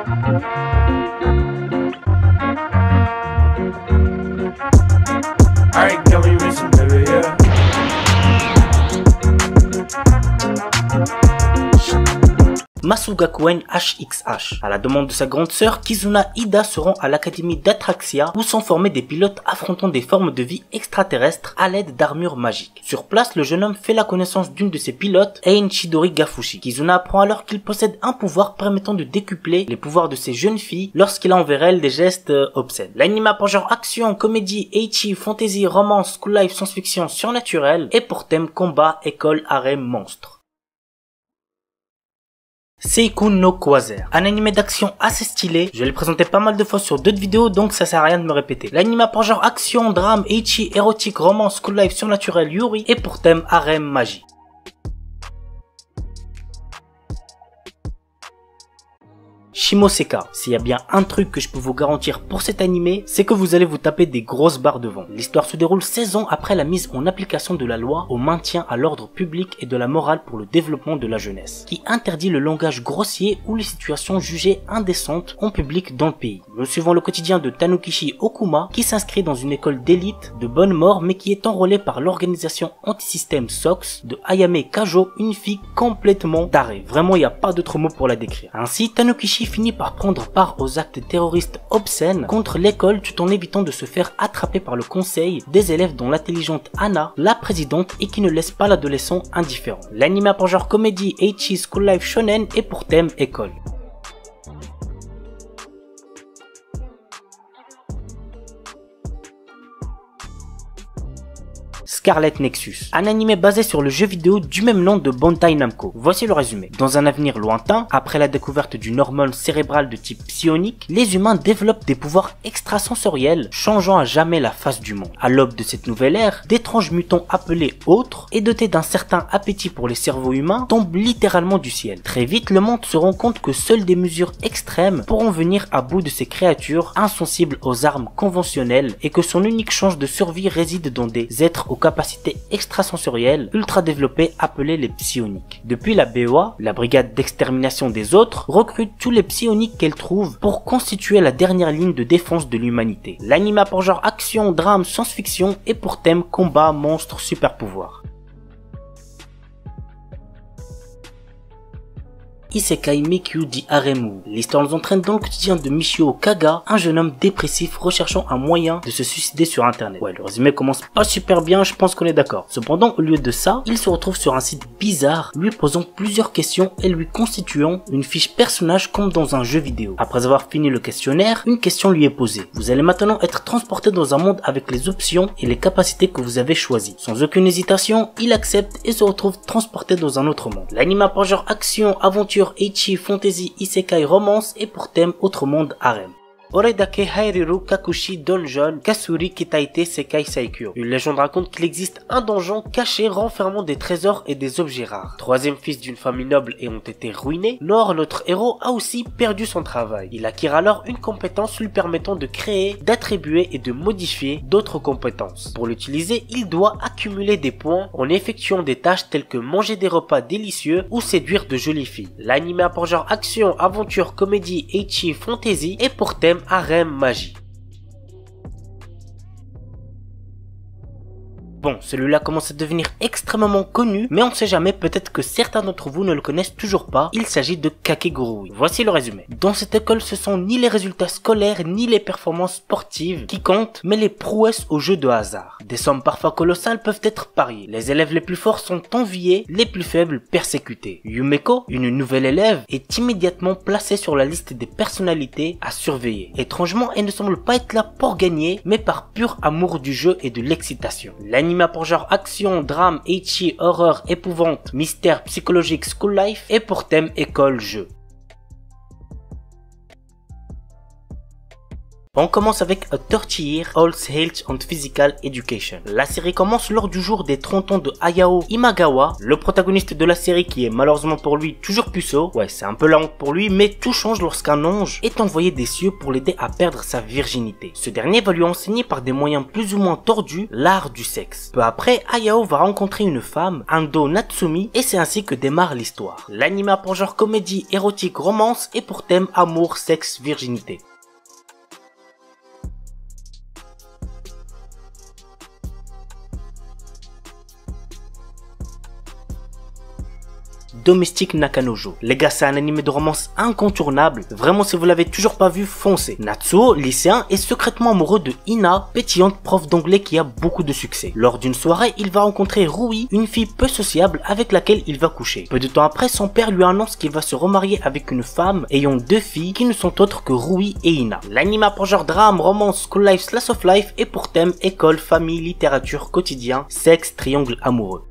Alright, girl, we racing, baby, yeah. Masugakuen HXH. À la demande de sa grande sœur, Kizuna Ida se rend à l'académie d'Atraxia où sont formés des pilotes affrontant des formes de vie extraterrestres à l'aide d'armures magiques. Sur place, le jeune homme fait la connaissance d'une de ses pilotes, Ein Chidori Gafushi. Kizuna apprend alors qu'il possède un pouvoir permettant de décupler les pouvoirs de ses jeunes filles lorsqu'il a envers elles des gestes obscènes. L'anime a pour genre action, comédie, ecchi, fantasy, romance, school life, science-fiction, surnaturel et pour thème combat, école, harem, monstre. Seikun no Quasar, un anime d'action assez stylé, je l'ai présenté pas mal de fois sur d'autres vidéos donc ça sert à rien de me répéter. L'anime a pour genre action, drame, ecchi, érotique, romance, school life, surnaturel, yuri et pour thème harem, magie. Shimoseka, s'il y a bien un truc que je peux vous garantir pour cet animé, c'est que vous allez vous taper des grosses barres devant. L'histoire se déroule 16 ans après la mise en application de la loi au maintien à l'ordre public et de la morale pour le développement de la jeunesse, qui interdit le langage grossier ou les situations jugées indécentes en public dans le pays. Nous suivons le quotidien de Tanukishi Okuma, qui s'inscrit dans une école d'élite de bonne mort mais qui est enrôlée par l'organisation anti-système SOX de Ayame Kajo, une fille complètement tarée. Vraiment, il n'y a pas d'autre mot pour la décrire. Ainsi, Tanukishi finit par prendre part aux actes terroristes obscènes contre l'école tout en évitant de se faire attraper par le conseil des élèves dont l'intelligente Anna, la présidente, et qui ne laisse pas l'adolescent indifférent. L'anime a pour genre comédie, ecchi, school life, shonen et pour thème école. Scarlet Nexus, un animé basé sur le jeu vidéo du même nom de Bandai Namco. Voici le résumé. Dans un avenir lointain, après la découverte d'une hormone cérébrale de type psionique, les humains développent des pouvoirs extrasensoriels, changeant à jamais la face du monde. À l'aube de cette nouvelle ère, d'étranges mutants appelés autres et dotés d'un certain appétit pour les cerveaux humains tombent littéralement du ciel. Très vite, le monde se rend compte que seules des mesures extrêmes pourront venir à bout de ces créatures insensibles aux armes conventionnelles et que son unique chance de survie réside dans des êtres aux capacités extrasensorielles ultra développées appelées les psioniques. Depuis, la BOA, la brigade d'extermination des autres, recrute tous les psioniques qu'elle trouve pour constituer la dernière ligne de défense de l'humanité. L'anime a pour genre action, drame, science-fiction et pour thème combat, monstres, super pouvoirs. Isekai Mikyu di Haremu. L'histoire nous entraîne dans le quotidien de Michio Kaga, un jeune homme dépressif recherchant un moyen de se suicider sur internet. Ouais, le résumé commence pas super bien, je pense qu'on est d'accord. Cependant, au lieu de ça, il se retrouve sur un site bizarre, lui posant plusieurs questions et lui constituant une fiche personnage comme dans un jeu vidéo. Après avoir fini le questionnaire, une question lui est posée. Vous allez maintenant être transporté dans un monde avec les options et les capacités que vous avez choisies. Sans aucune hésitation, il accepte et se retrouve transporté dans un autre monde. L'anime a pour genre action, aventure, ecchi, fantasy, isekai, romance et pour thème autre monde harem. Oredake Hairiru Kakushi Donjon Kasuri Kitaite Sekai Saikyo. Une légende raconte qu'il existe un donjon caché renfermant des trésors et des objets rares. Troisième fils d'une famille noble ayant été ruiné, Nor, notre héros, a aussi perdu son travail. Il acquiert alors une compétence lui permettant de créer, d'attribuer et de modifier d'autres compétences. Pour l'utiliser, il doit accumuler des points en effectuant des tâches telles que manger des repas délicieux ou séduire de jolies filles. L'anime a pour genre action, aventure, comédie, ecchi, fantasy et pour thème harem, magie. Bon, celui-là commence à devenir extrêmement connu, mais on sait jamais, peut-être que certains d'entre vous ne le connaissent toujours pas. Il s'agit de Kakegurui. Voici le résumé. Dans cette école, ce sont ni les résultats scolaires, ni les performances sportives qui comptent, mais les prouesses au jeu de hasard. Des sommes parfois colossales peuvent être pariées. Les élèves les plus forts sont enviés, les plus faibles persécutés. Yumeko, une nouvelle élève, est immédiatement placée sur la liste des personnalités à surveiller. Étrangement, elle ne semble pas être là pour gagner, mais par pur amour du jeu et de l'excitation. L'anime a pour genre action, drame, ecchi, horreur, épouvante, mystère, psychologique, school life et pour thème école, jeu. On commence avec A 30 Year Old Health and Physical Education. La série commence lors du jour des 30 ans de Hayao Imagawa, le protagoniste de la série qui est malheureusement pour lui toujours puceau. Ouais, c'est un peu la honte pour lui, mais tout change lorsqu'un ange est envoyé des cieux pour l'aider à perdre sa virginité. Ce dernier va lui enseigner par des moyens plus ou moins tordus l'art du sexe. Peu après, Hayao va rencontrer une femme, Ando Natsumi, et c'est ainsi que démarre l'histoire. L'anime a pour genre comédie, érotique, romance et pour thème amour, sexe, virginité. Domestic Nakanojo. Les gars, c'est un anime de romance incontournable. Vraiment, si vous l'avez toujours pas vu, foncez. Natsuo, lycéen, est secrètement amoureux de Ina, pétillante prof d'anglais qui a beaucoup de succès. Lors d'une soirée, il va rencontrer Rui, une fille peu sociable avec laquelle il va coucher. Peu de temps après, son père lui annonce qu'il va se remarier avec une femme ayant 2 filles qui ne sont autres que Rui et Ina. L'anime a pour genre drame, romance, school life, slice of life et pour thème école, famille, littérature, quotidien, sexe, triangle amoureux.